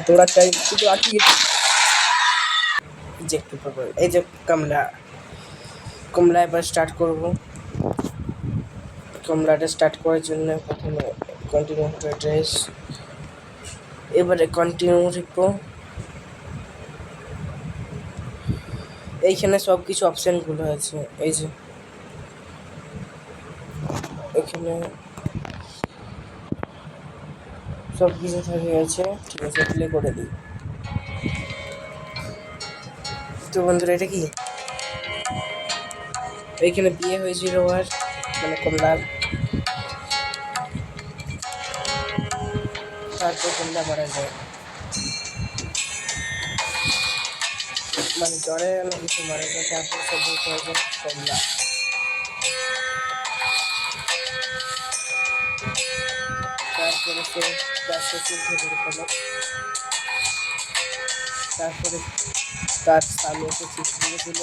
দৌড়া চাই কিন্তু আটকে যে একটু এই যে কমলা এবার স্টার্ট করবো। কমলাটা স্টার্ট করার জন্য প্রথমে কন্টিনিউ অ্যাড্রেস, এবারে কন্টিনিউ লিখবো। এইখানে সব কিছু অপশানগুলো আছে, এই যে এখানে সব কিছু থাকে আছে। ঠিক আছে, প্লে করে দিই। তো বন্ধুরা এটা কি, এইখানে বিয়ে হয়েছিল আর মানে কমলার, তারপর কমলা মারা যায়, মানে জ্বরে কিছু মারা যায়। তারপর সব হয়ে যায় কমলা। তারপরে সে তার শ্বশুর ঘরে পেল, তারপরে তার স্বামী এসে চিঠি দিল।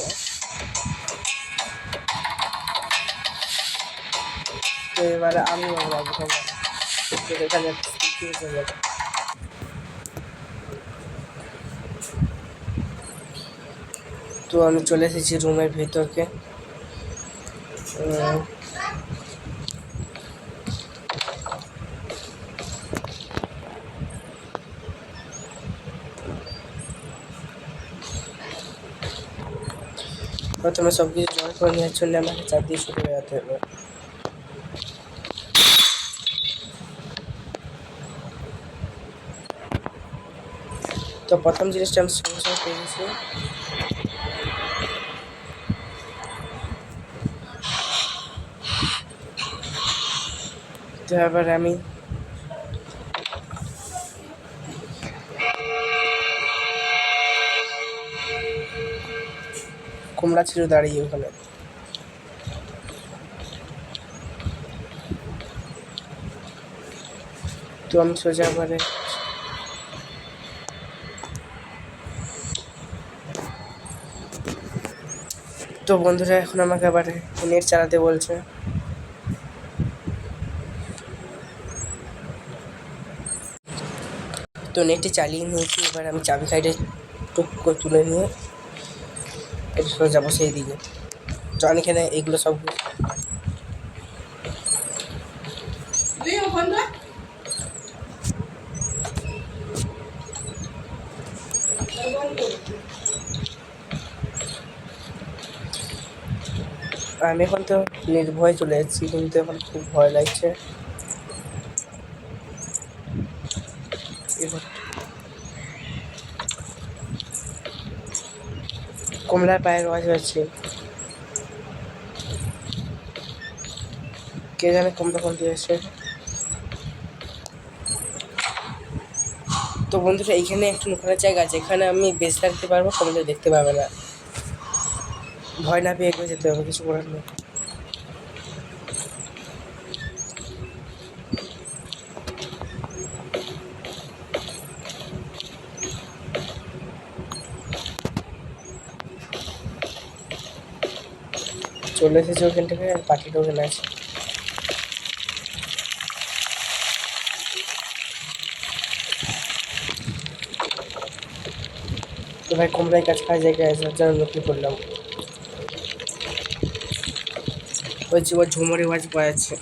তো এবারে আমি বাবু কমলা এখানে হয়ে যাবে। তো আমি চলে এসেছি রুমের ভিতরকে। প্রথমে সব কিছু জয় করে নেওয়ার জন্য আমাকে চার দিয়ে শুরু হয়ে যেতে হবে। তো প্রথম জিনিসটা আমি সঙ্গে সঙ্গে পেয়ে গেছি। তো এবার আমি কমলা ছিল দাঁড়িয়ে ওখানে। তো আমি সোজা এবারে তো বন্ধুরা এখন আমাকে এবারে নেট চালাতে বলছে। তো নেটটি চালিয়ে নিয়েছি। এবার আমি চাবি খাইটে টুক করে তুলে নিয়ে এটা সোজা যাবো সেই দিকে। তো আমি এখানে এইগুলো সব আমি এখন তো নির্ভয় চলে যাচ্ছি, কিন্তু এখন খুব ভয় লাগছে। এবার কমলার পায়ের আওয়াজ হচ্ছে, কে জানে কমলা কোন দিয়ে আসছে। তো বন্ধুরা এইখানে একটা লুকানোর জায়গা আছে, এখানে আমি বেঁচে থাকতে পারবো, কমলা দেখতে পাবে না। ভয় না পেয়ে এগিয়ে যেতে হবে, কিছু করার নেই। চলে এসেছে ওখান থেকে, পাখিটা ওখানে আছে। তো ভাই কমলার কাছে খাওয়া জায়গায় আসার জন্য নতুন করলাম। ওই যে ওর ঝুমুরের আওয়াজ পাওয়া যাচ্ছে।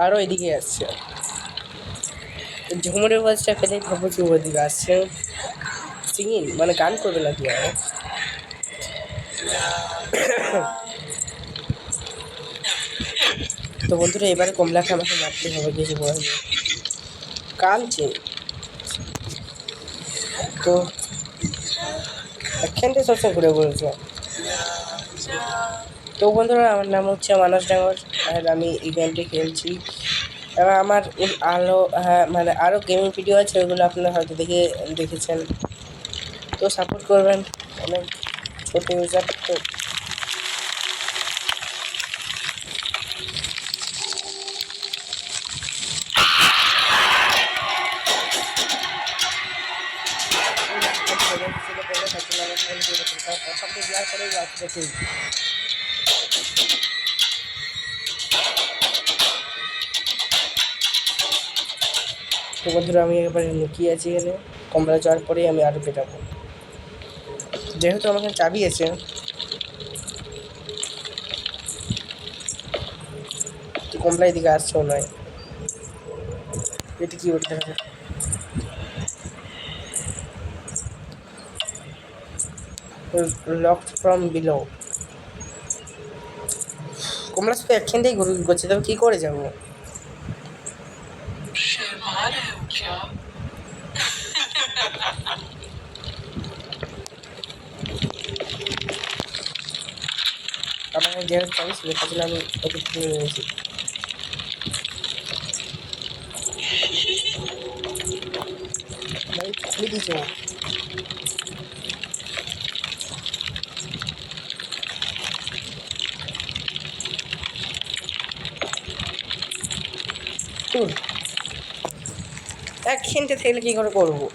আরও এদিকে আসছে, ঝুমুরের আওয়াজটা পেলেই ভাবছি ওদিকে আসছে। সিঙ্গিং মানে গান করবে নাকি আর। তো বন্ধুরা এবারে কমলাকে আমাকে মারতে হবে, কিছু বলার নেই, কাঁদছে। তো এখানটায় সবসময় ঘুরে ঘুরেছে। তো বন্ধুরা আমার নাম হচ্ছে মানস ডাঙ্গর, আর আমি এই গেমটি খেলছি। এবার আমার মানে আরও গেমিং ভিডিও আছে, ওইগুলো আপনারা হয়তো দেখেছেন। তো সাপোর্ট করবেন, অনেক ছোটো ইউজার তো। সাইকেল আমার ফোন করে প্রথম দিয়ে দেওয়ার পরেই গাছটা ঠিক। তো বন্ধুরা আমি এবারে লুকিয়ে আছি এখানে, কমলা যাওয়ার পরেই আমি আরও পেটাবো। যেহেতু আমার এখানে চাবি আছে, তো কমলা এদিকে আসছেও নয়। এটা কি বলতে হবে, লকড ফ্রম বিলো। কমলা শুধু একখান থেকেই ঘুরে করছে, তবে কী করে যাবো? আমার যেহেতু চাবি ছিল তাহলে আমি ওকে কিনে নিয়েছি। ভাই খুলে দিয়েছো। একখানটা থাকলে কী করে করবো?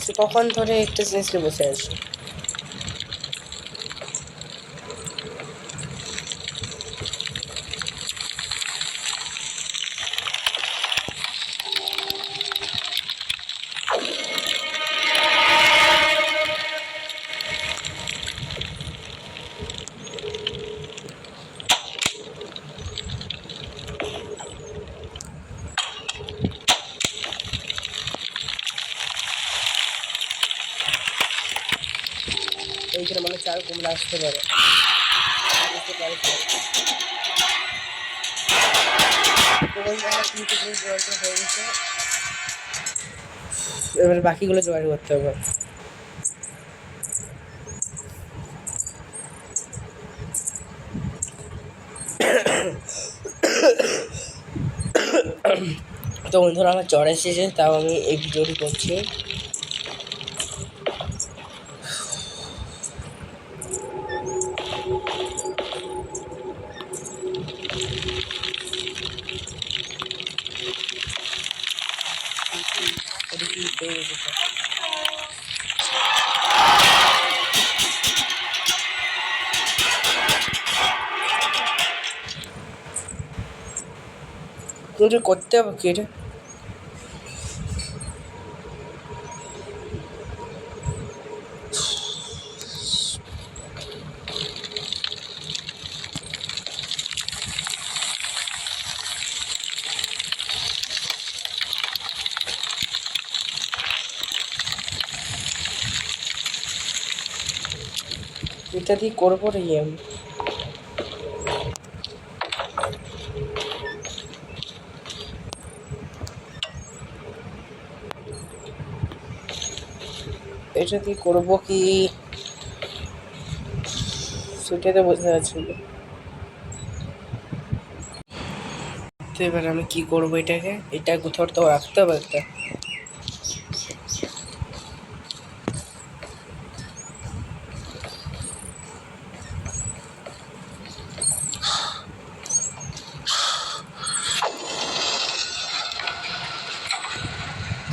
সে কখন ধরে একটা জিনিস নিয়ে বসে আছে। এইখানে মানে চার কমলা আসতে পারে, বুঝতে পারছি। হয়ে গেছে, এবার বাকিগুলো জোগাড় করতে হবে। তো বন্ধুরা আমার জ্বর এসেছে, তাও আমি এই ভিডিওটি করছি। কিন্তু করতে হবে কি এটা? এটা দিয়ে করবো রে আমি। এটা দিয়ে করবো কি সেটাই তো বুঝতে পারছি না। তো এবার আমি কি করবো এটাকে? এটা কোথাও তো রাখতে হবে একটা।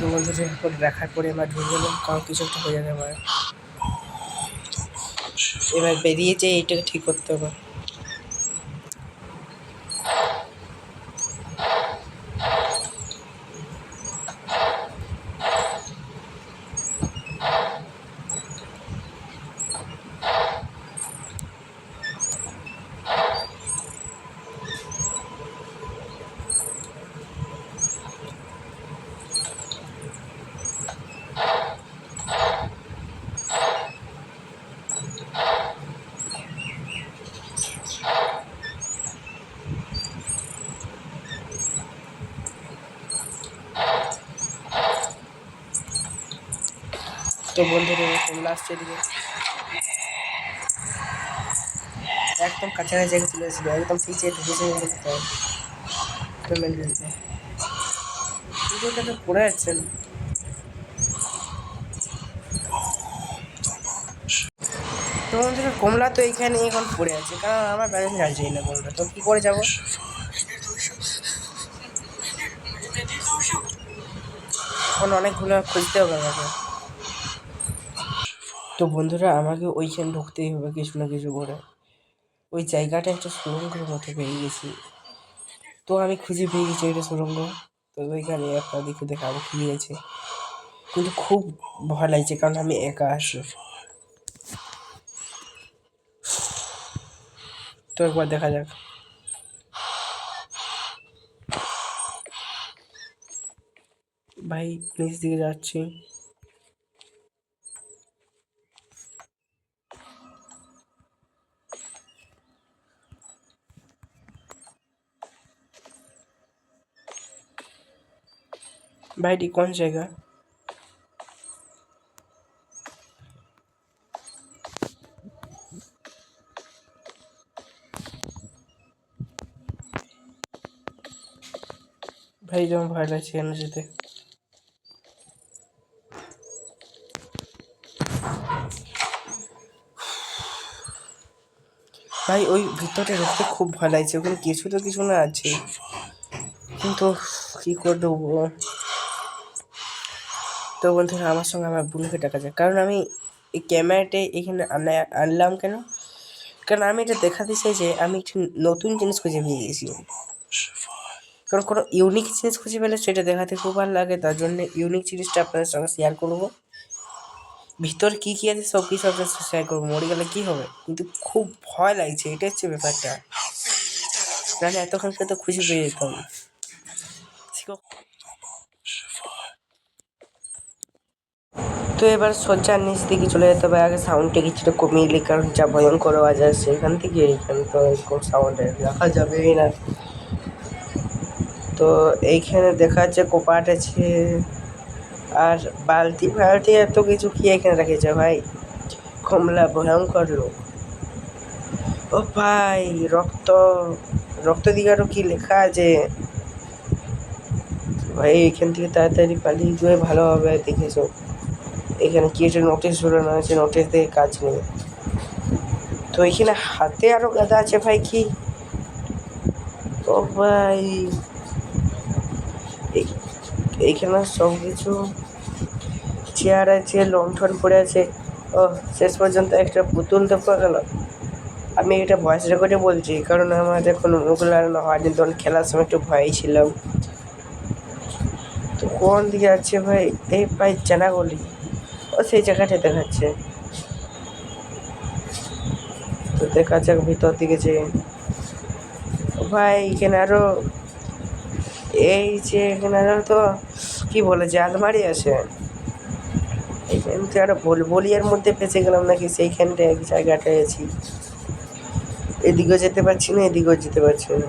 তো বন্ধুদের উপর রাখার পরে আমার ঢুকে গেলাম, কারণ কিছু একটা হয়ে যেতে পারে। এবার বেরিয়ে যেয়ে এইটাকে ঠিক করতে হবে। তো বন্ধুরা কমলা আসছে এদিকে, একদম কাছাকাছি জায়গায় চলে এসেছিল, একদম ঠিক যে ঢুকেছে পেমেন্ট দিতে। কিন্তু এটা তো পড়ে যাচ্ছে না। তো বন্ধুরা কমলা তো এইখানে এখন পড়ে আছে, কারণ আমার ব্যালেন্স আসছেই না কমলা, তো কী করে যাবো? এখন অনেকগুলো খুঁজতে হবে আমাকে। তো বন্ধুরা আমাকে ওইখানে ঢুকতেই হবে কিছু না কিছু করে। ওই জায়গাটা একটা সুড়ঙ্গের মতো পেয়ে গেছি। তো আমি খুঁজে পেয়ে গেছি একটা সুড়ঙ্গ। তো ওইখানে একটা দেখে দেখাবো কি আছে, কিন্তু খুব ভয় লাগছে কারণ আমি একা আছি। তো একবার দেখা যাক। ভাই নিচ দিকে যাচ্ছি। ভাই এটি কোন জায়গা? ভাই যেমন ভয় লাগছে কেন যেতে। ভাই ওই ভিতরে ঢুকতে খুব ভয় লাগছে, ওখানে কিছু তো কিছু না আছে, কিন্তু কি করে ঢুকবো। তো বন্ধুরা আমার সঙ্গে আমার বোনকে ডাকা যায়, কারণ আমি এই ক্যামেরাটা এখানে আনলাম কেন, কারণ আমি এটা দেখাতে চাই যে আমি একটি নতুন জিনিস খুঁজে পেয়ে গেছি। কারণ কোনো ইউনিক জিনিস খুঁজে পেলে সেটা দেখাতে খুব ভালো লাগে, তার জন্য ইউনিক জিনিসটা আপনাদের সঙ্গে শেয়ার করবো। ভিতর কী কী আছে সব কিছু আপনার সাথে শেয়ার করবো, মরে গেলে কী হবে, কিন্তু খুব ভয় লাগছে, এটা হচ্ছে ব্যাপারটা। নাহলে এতক্ষণ তো খুঁজে পেয়ে যেতাম। তো এবার শয্যার নিচ দিকে চলে যেতে হবে, আগে সাউন্ডটা কিছুটা কমিয়ে দিই, কারণ যা ভয়ঙ্কর আওয়াজ আসছে এখান থেকে, এইখানে তো এরকম সাউন্ড রাখা যাবেই না। তো এইখানে দেখা যাচ্ছে কোপাট আছে, আর বালতি ফালতি এত কিছু কি এখানে রেখেছে ভাই, কমলা ভয়ঙ্কর লোক। ও ভাই রক্ত, রক্ত দিকে আরো কি লেখা আছে ভাই, এখান থেকে তাড়াতাড়ি পালিয়ে গিয়ে ভালো হবে। দেখেছো এখানে কি একটা নোটিশ ঝুলানো আছে, নোটিশ দিয়ে কাজ নেই। তো এখানে হাতে আরো গাদা আছে ভাই, কি ও ভাই, এইখানে সব কিছু চেয়ার আছে, লণ্ঠন পড়ে আছে। ও শেষ পর্যন্ত একটা পুতুল তো পাওয়া গেল। আমি এটা ভয়েস রেকর্ডে বলছি, কারণ আমার এখন মুখ লাগানো হয়নি, তখন খেলার সময় একটু ভয়ই ছিলাম। তো কোন দিকে যাচ্ছে ভাই, এই ভাই চানাগলি, ও সেই জায়গাটা দেখাচ্ছে। তো দেখা যাক ভিতর দিকে যে ভাই এখানে আরো, এই যে এখানে আরো তো কি বলে যে আলমারি আছে, এখান থেকে আরো বলিয়ার মধ্যে ফেঁসে গেলাম নাকি, সেইখানটায় এক জায়গাটায় আছি। এদিকেও যেতে পারছি না, এদিকেও যেতে পারছি না।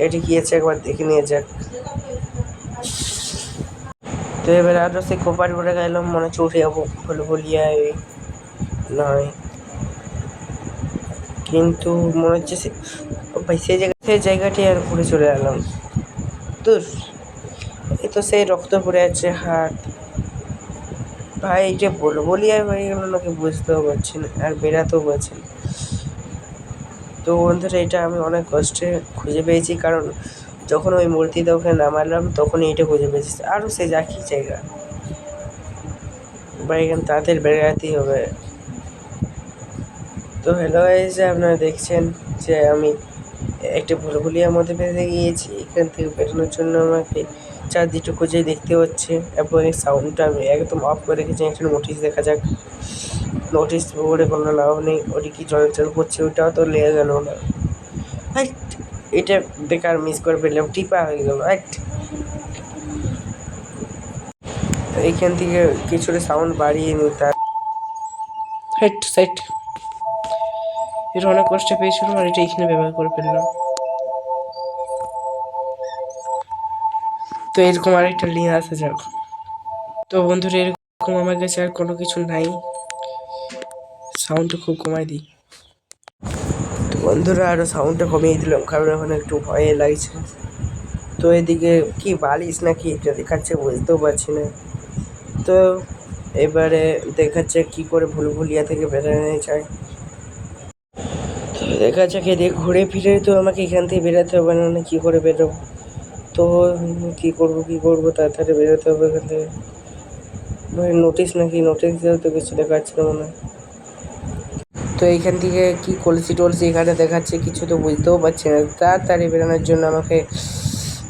এটি কি আছে একবার দেখে নিয়ে যাক। তো এবার আরো সেই কোপার করে গেলাম, মনে হচ্ছে উঠে যাবো বলিয়ায় নয়, কিন্তু মনে হচ্ছে ভাই সেই জায়গাটি আর ঘুরে চলে এলাম। দূর, এ তো সেই রক্ত পড়ে আছে হাত। ভাই এটা বলিয়ায় হয়ে গেল নাকি বুঝতেও পারছি না, আর বেরাতেও পারছি না। তো বন্ধুরা এটা আমি অনেক কষ্টে খুঁজে পেয়েছি, কারণ যখন ওই মূর্তিটা ওখানে নামালাম তখন এইটা খুঁজে পেয়েছি। আরও সে একই জায়গা বা এখানে তাদের বেড়াতেই হবে। তো হ্যালো গাইস, আপনারা দেখছেন যে আমি একটা ভুলভুলিয়ার মধ্যে ফেঁসে গিয়েছি। এখান থেকে বেরোনোর জন্য আমাকে চারদিকটা খুঁজে দেখতে হচ্ছে, এবং এই সাউন্ডটা আমি একদম অফ করে রেখেছি। একটা নোটিশ দেখা যাক, নোটিশ পড়ে কোনো লাভ নেই, ওটি কি চলাচল করছে ওটাও তো লেগে গেল না। এটা বেকার মিস করে ফেললাম, টিপা হয়ে গেল। এইখান থেকে কিছুটা সাউন্ড বাড়িয়ে নিই, তার হেড সাইড এটা অনেক কষ্ট পেয়েছিল, আর এটা এখানে ব্যবহার করে ফেললাম। তো এরকম আরেকটা নিয়ে আসা যাক। তো বন্ধুরা এরকম আমার কাছে আর কোনো কিছু নাই, সাউন্ডটা খুব কমাই দিই। তো বন্ধুরা আরও সাউন্ডটা কমিয়ে দিলাম, কারণ এখন একটু ভয়ে লাগছে। তো এদিকে কি বালিশ নাকি এটা দেখাচ্ছে বুঝতেও পারছি না। তো এবারে দেখাচ্ছে কি করে ভুলভুলিয়া থেকে বেরোনো যায়। তো দেখা যাক এদিকে ঘুরে ফিরে তো আমাকে এখান থেকে বেরোতে হবে, না কী করে বেরোবো। তো কী করবো তাড়াতাড়ি বেরোতে হবে এখান থেকে। ভাই নোটিশ নাকি, নোটিশ দিয়েও তো কিছু দেখাচ্ছে না মনে হয়। তো এইখান থেকে কি কলসি টলসি এখানে দেখাচ্ছে, কিছু তো বুঝতেও পারছি না। তাড়াতাড়ি বেরোনোর জন্য আমাকে,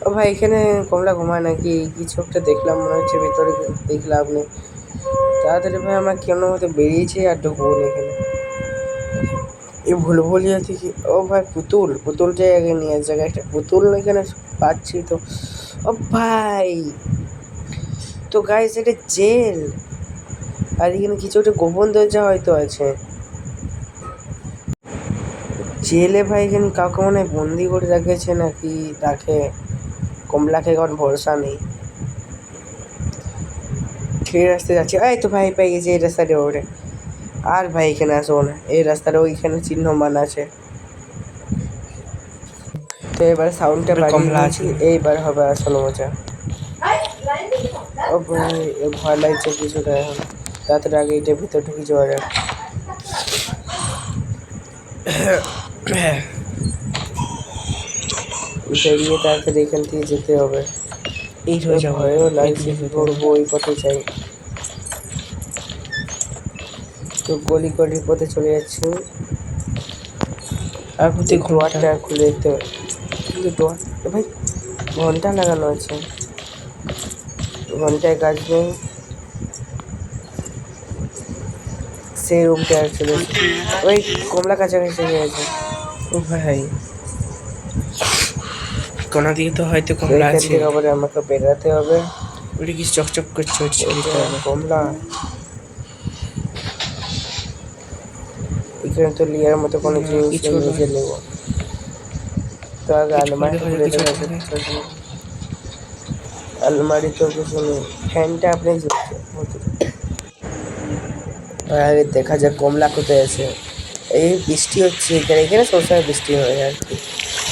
ও ভাই এখানে কমলা ঘুমায় নাকি, কিছু একটা দেখলাম মনে হচ্ছে ভেতরে, দেখলাম আপনি তাড়াতাড়ি ভাই আমার কেন হয়তো বেরিয়েছে আর ঢুকবো না এখানে। এই ভুলভুলিয়া থেকে, ও ভাই পুতুল, পুতুলটাই আগে নিয়ে জায়গায় একটা পুতুল এখানে পাচ্ছি তো। ও ভাই, তো গাইস এটা জেল, আর এখানে কিছু একটা গোপন দরজা হয়তো আছে জেলে। ভাই এখানে কাউকে মনে হয় বন্দি করে রেখেছে নাকি, তাকে কমলাকে এখন ভরসা নেই। সেই রাস্তায় যাচ্ছে, এই তো ভাই পেয়ে গেছি এই রাস্তাটা ওরে। আর ভাই এখানে আসবো না, এই রাস্তাটা ওইখানে চিহ্ন বানা আছে। তো এবার সাউন্ডটা বাড়িয়ে দিয়েছি, এইবার হবে আসল মজা। ও ভাই ভয় লাগছে কিছুটা এখন, তাড়াতাড়ি আগে এটার ভিতর ঢুকে যাওয়া যাক। বেরিয়ে তাড়াতাড়ি এখান থেকে যেতে হবে। এই ভয়ও লাগছে, কি করবো, ওই পথে যাই। তো গলি গলির পথে চলে যাচ্ছি, আর প্রতি ডোয়ারটা খুলে দিতে হবে। কিন্তু ডোয়ার ভাই ঘন্টা লাগানো আছে, ঘন্টায় কাজ নেই। সেই রুমটা আর চলে এসেছে, ওই কমলা কাছাকাছি গেছে। ও ভাই কোনা দিকে তো হয়তো কমলা আছে, আবার আমাকে বেরাতে হবে। ওটা কি চকচক করছে, কমলা এখানে তো লিয়ার মতো কোনো জিনিস নিজে নেব। তো আগে আলমারি খুলে দেখা যাচ্ছে, আলমারি তো কিছু নেই। ফ্যানটা আপনি আরে দেখা যাক কমলা কোথায় আছে। এই বৃষ্টি হচ্ছে এখানে, এখানে সবসময় বৃষ্টি হয় আর কি।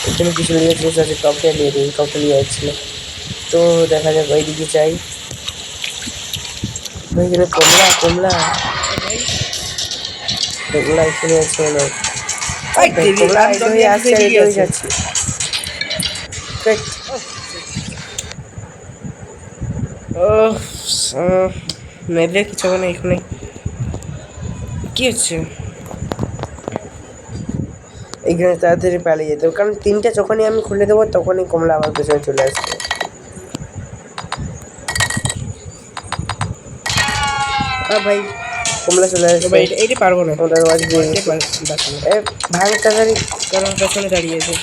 এখানে কিছু লিয়ে জিনিস আছে, কাউকে নিয়ে দিই, কাউকে নিয়ে যাচ্ছিল। তো দেখা যাক ওই দিকে যাই। ভাই এখানে কমলা, কমলা কমলা এখানে আছে মনে হয়। কমলা এটা হয়ে আসছে আর এটা হয়ে যাচ্ছে। মেলে কিছু হবে না এখানে, কি হচ্ছে এখানে? তাড়াতাড়ি পালিয়ে যেতে হবে, কারণ তিনটা যখনই আমি খুলে দেবো তখনই কমলা আমার পেছনে চলে আসবে। ভাই কমলা চলে আসবে, এইটা পারবো না, ওটার আওয়াজ দিয়ে ভাঙ তাড়াতাড়ি, কারণ পেছনে দাঁড়িয়েছে।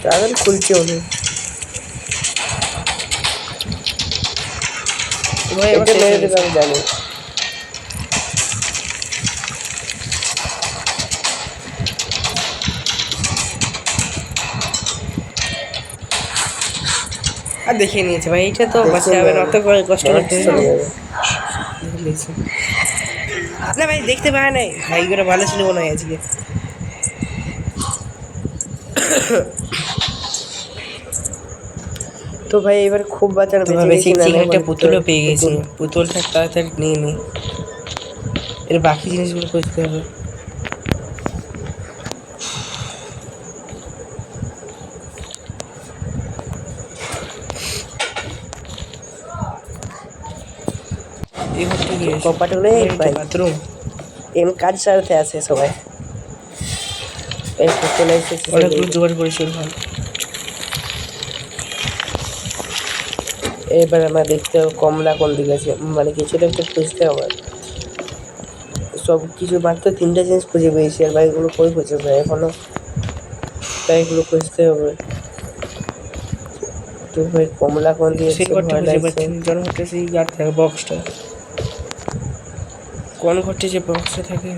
তাড়াতাড়ি খুলছে অনেক ভাই, এটা মেরে দেবে আমি জানি। আর দেখিয়ে নিয়েছে ভাই, এটা তো বাঁচতে হবে না, অত কষ্ট করতে চলে যাবে। না ভাই দেখতে পায় নাই, ভাই করে ভালো ছিল মনে হয় আজকে। তো ভাই এবার খুব বাঁচানো বেঁচে গেছি, একটা পুতুলও পেয়ে গেছি। পুতুলটা তাড়াতাড়ি নিয়ে নি, এর বাকি জিনিসগুলো খুঁজতে হবে। কপাটুলে বাথরুম এম কাজ সারতে আছে সবাই, এই পুতুল এসেছে অনেকগুলো জোগাড় করেছিল। এবার আমরা দেখতে হবে কমলা কোন দিকে আছে, মানে কিছুটা একটা খুঁজতে হবে। সব কিছু মাত্র তিনটা জিনিস খুঁজে পেয়েছি, আর বাইকগুলো কই খুঁজে পাই এখনো, তাই এগুলো খুঁজতে হবে। তো ভাই কমলা কোন দিয়ে সেই ঘরটা খুঁজে পাচ্ছি না, জন ঘরটা সেই গার থাকে বক্সটা, কোন ঘরটা যে বক্সটা থাকে।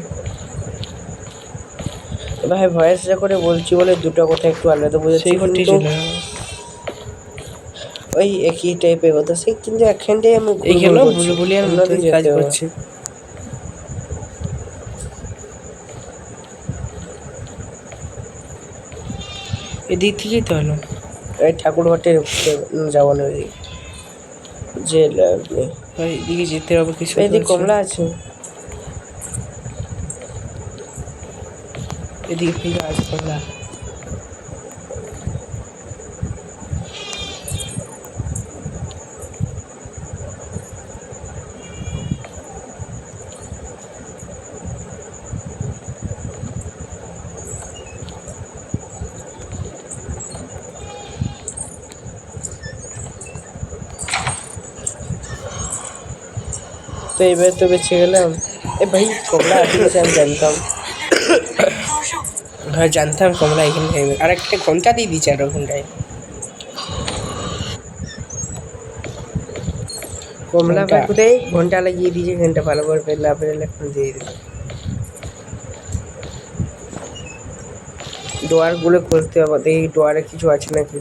ভাই ভয়েস রেকর্ডে বলছি বলে দুটো কথা একটু আলাদা বোঝাচ্ছি, কিন্তু ওই একই টাইপের কথা সে, কিন্তু একখানটাই আমি বলি আর মধ্যে কাজ করছে। এদিক থেকেই তো হলো, এই ঠাকুর ঘরটা যাবো না ওইদিকে, যে এদিকে যেতে হবে কিছু। এদিকে কমলা আছে, এদিকে ফিরে আছে কমলা। তো এবার তো বেঁচে গেলাম। এ ভাই কমলা আসি গেছে, আমি জানতাম, ভাই জানতাম কমলা এখানে থাকবে। আর একটা ঘন্টা দিয়ে দিচ্ছে আর ঘন্টায়। কমলা ভাই কোথায় ঘন্টা লাগিয়ে দিয়েছে, ঘন্টা ভালো করে পেলে এখন দিয়ে দিল। ডোয়ারগুলো খুলতে হবে, দেখি ডোয়ারে কিছু আছে নাকি।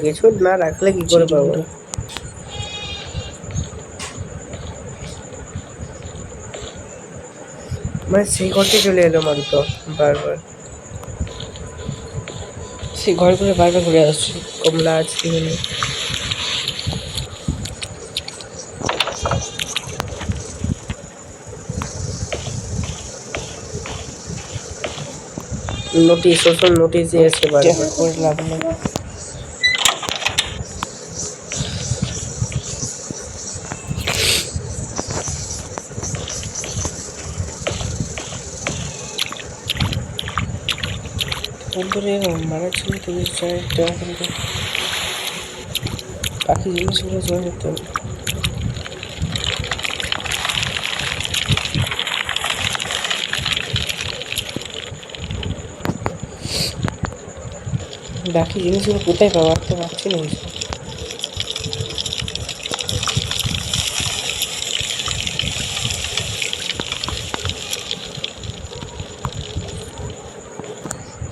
কিছু না রাখলে কি করে পাবো। মানে সেই ঘরটি চলে এলো মারুতো বারবার, সেই ঘরগুলো বারবার ঘুরে আসছে। কমলা আছে এখানে। নোটিশ, সোশ্যাল নোটিশ এসে বারবার করে লাভ নেই। বন্ধুরে মারার জন্য তো কিন্তু বাকি জিনিসগুলো জয় হতো। বাকি জিনিসগুলো কোথায় পাবো, আর তো পাচ্ছি না কিছু।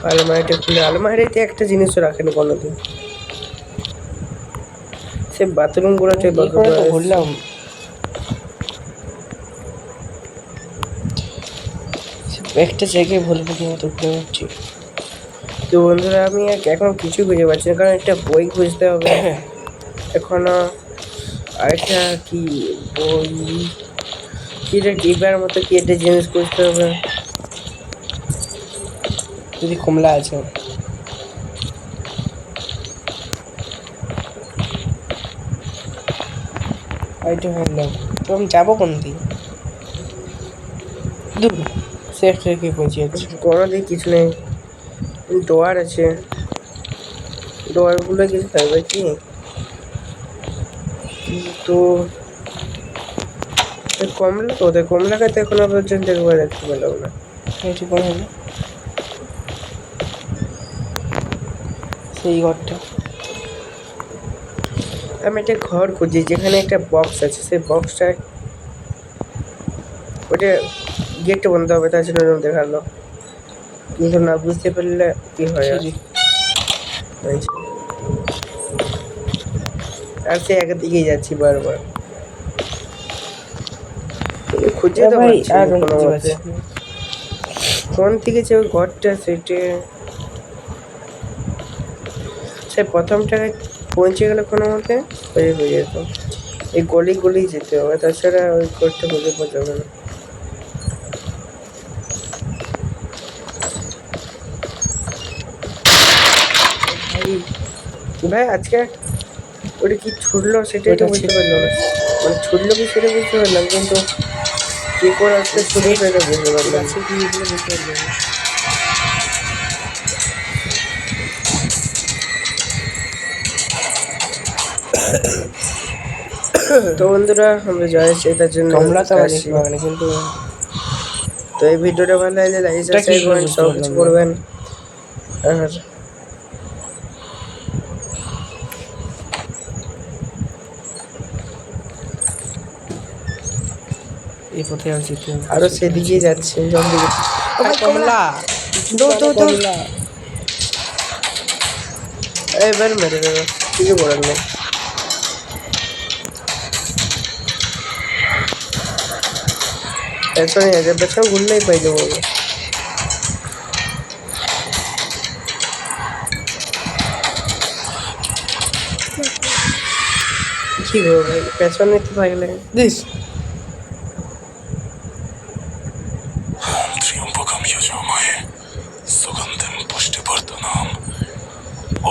আলমারিটা খুলে, আলমারিতে একটা জিনিসও রাখেনি কোনোদিন। সে বাথরুম গুলোতে ঘুরলাম, একটা জায়গায় ভুলবো কি মতো ঘুরে যাচ্ছি। তো বন্ধুরা আমি এখন কিছু খুঁজে পাচ্ছি না, কারণ একটা বই খুঁজতে হবে এখনো। আরেকটা কি বই, কি এটা ডিবার মতো কি একটা জিনিস খুঁজতে হবে। যদি কমলা আছে, এইটা ভাবলাম তো আমি যাবো কোন দিন। দূর সে একটা কি পৌঁছে যাচ্ছে, কোনো দিক কিছু নেই। ডোয়ার আছে, ডোয়ারগুলো কিছু থাকবে কি, কিন্তু কমলা তো ওদের কমলাকে তো এখনো পর্যন্ত একবার দেখতে পেলাম না। এটি কোন হলো সেই ঘরটা। আমি একটা ঘর খুঁজি যেখানে একটা বক্স আছে, সেই বক্সটা ওটা গেটটা বন্ধ হবে, তার জন্য দেখালো, কিন্তু না বুঝতে পারলে কি হয়। আর সে একের দিকেই যাচ্ছি বারবার, খুঁজে তো পাচ্ছি না কোনো মতে কোন থেকে যে ওই ঘরটা, সেটা সে প্রথমটায় পৌঁছে গেলে কোনো মতে হয়ে যেত। এই গলি গলি যেতে হবে, তাছাড়া ওই ঘরটা খুঁজে পাওয়া যাবে না। ভাই আজকে ওটা কি ছুটলো সেটাই তো বুঝতে পারলাম না, মানে ছুটলো কি সেটা বুঝতে পারলাম, কিন্তু কি করে আজকে ছুটে সেটা বুঝতে পারলাম। তো বন্ধুরা আমরা যাই সেটার জন্য কিন্তু। তো এই ভিডিওটা ভালো লাগলে লাইক সাবস্ক্রাইব করবেন, সব কিছু করবেন। আর এই পথে আর যেতে হবে, আরো সেদিকে যাচ্ছে জলদি। কমলা কমলা এবার মেরে দেবে, কিছু করার নেই। পেছনে আছে, পেছনে ঘুরলেই পাই যাবো। কি গো ভাই, পেছনে তো থাকলে দিস। त्र्यंबकम यजामहे सुगंधिम पुष्टिवर्धनम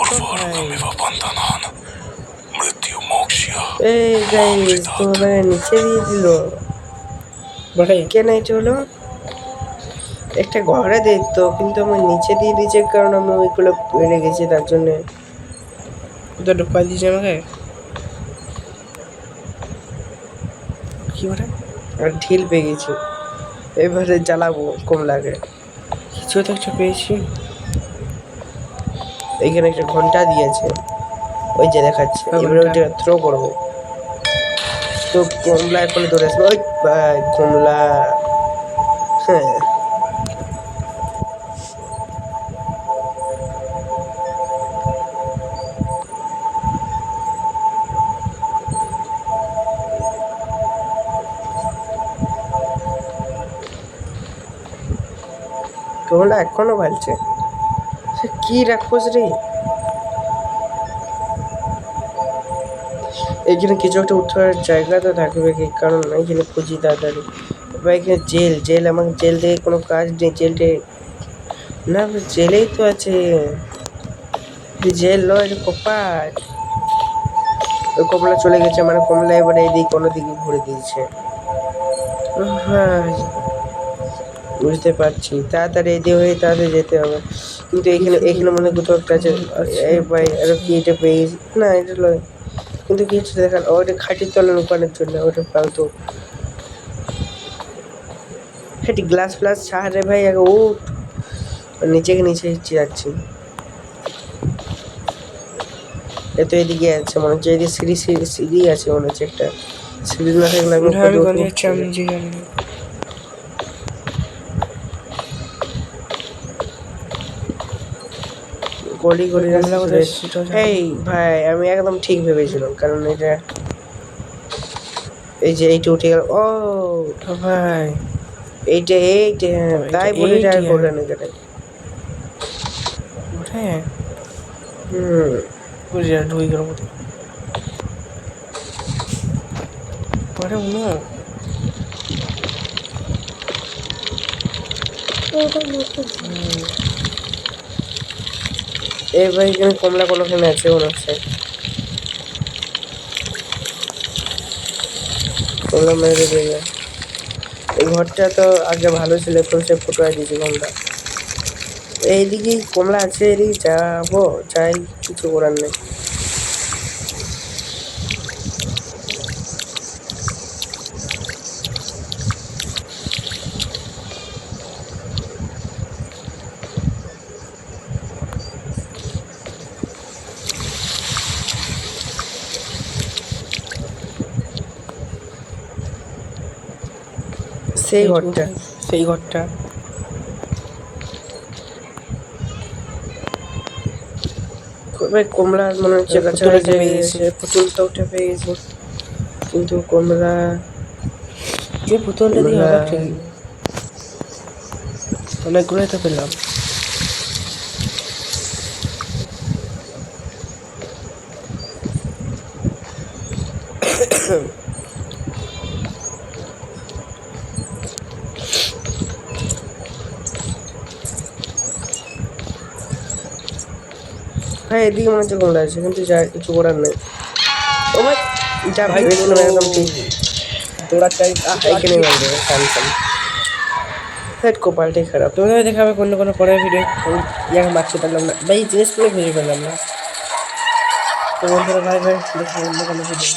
उर्वारुकमिव बन्धनान् मृत्यु मोक्ष्य। এই গাইস তোমরা নিচে দিয়ে দিল ভাই, কেন এটা হলো একটা ঘরে দিত, কিন্তু আমার নিচে দিয়ে দিয়েছে কারণ আমি ওইগুলো পেরে গেছি, তার জন্য তো ঢুকাই দিয়েছে আমাকে। কি করে আর ঢিল পেয়ে গেছি, এবারে জ্বালাবো কমলাকে। কিছু তো একটা পেয়েছি, এইখানে একটা ঘন্টা দিয়েছে, ওই যে দেখাচ্ছে, এবারে ওইটা থ্রো করবো। তো কমলা এখন ধরে আসবে, ওই ভাই কমলা, হ্যাঁ কমলা এখনো ভালছে, সে কি রাক্ষস রে। এখানে কিছু একটা উঠার জায়গা তো থাকবে কি, কারণ এখানে খুঁজি তাড়াতাড়ি। বা এখানে জেল, জেল আমাকে জেল থেকে কোনো কাজ নেই, জেলটে না, জেলেই তো আছে, জেল নয় এটা কপাট। ওই কমলা চলে গেছে, মানে কমলা এবারে এইদিক কোনো দিকে ঘুরে দিয়েছে। ভাই বুঝতে পারছি, তাড়াতাড়ি এদিকে হয়ে তাড়াতাড়ি যেতে হবে, কিন্তু এখানে এখানে মনে হয় কোথাও একটা আছে। এই ভাই আরো কি এটা পেয়ে গেছি, না এটা নয়, কিন্তু কিছু দেখান, ওটা খাটির তলে লুকানোর জন্য, ওটা ফালতু। হেটি গ্লাস ফ্লাস ছাড় রে ভাই, আগে উঠ, নিচে নিচে যাচ্ছি। এ তো এদিকে আছে মনে হচ্ছে, এদিকে সিঁড়ি সিঁড়ি সিঁড়ি আছে মনে হচ্ছে একটা, সিঁড়ি না থাকলে আমি গলি গলি এই ভাই আমি একদম ঠিক ভেবেছিলাম, কারণ এটা এই যে এইটা উঠে গেল। ও ভাই এইটা এইটা তাই বলে এটা করলেন এখানে। হ্যাঁ বুঝি আর ঢুই গেল মতো পরে উনো এই ভাই এখানে কমলা কোনোখানে আছে মনে হচ্ছে, কমলা মেরে দেবে। এই ঘরটা তো আগে ভালো ছিল, এখন সে ফুটোয় দিয়েছে কমলা। এইদিকে কমলা আছে, এদিকে যাবো, যাই, কিছু করার নেই। সেই ঘরটা, সেই ঘরটা ভাই কমলা মনে হচ্ছে কাছাকাছি পেয়ে গেছে, পুতুলটা উঠে পেয়ে গেছে, কিন্তু কমলা যে পুতুলটা দিয়ে হবে ঠিক অনেকগুলোই তো পেলাম। হ্যাঁ এদিকে মনে হচ্ছে কমলা আছে, কিন্তু যা কিছু করার নেই। ও ভাই যা ভেবেছিলাম একদম ঠিক, তোরা চাই এইখানে মারবে স্যামসাং। হেড কপালটাই খারাপ। তোমাদের দেখাবে কোনো কোনো পরের ভিডিও, ইয়াকে মারতে পারলাম না ভাই, জিনিসগুলো খুঁজে পেলাম না। তো বন্ধুরা ভাই ভাই দেখো অন্য কোনো ভিডিও।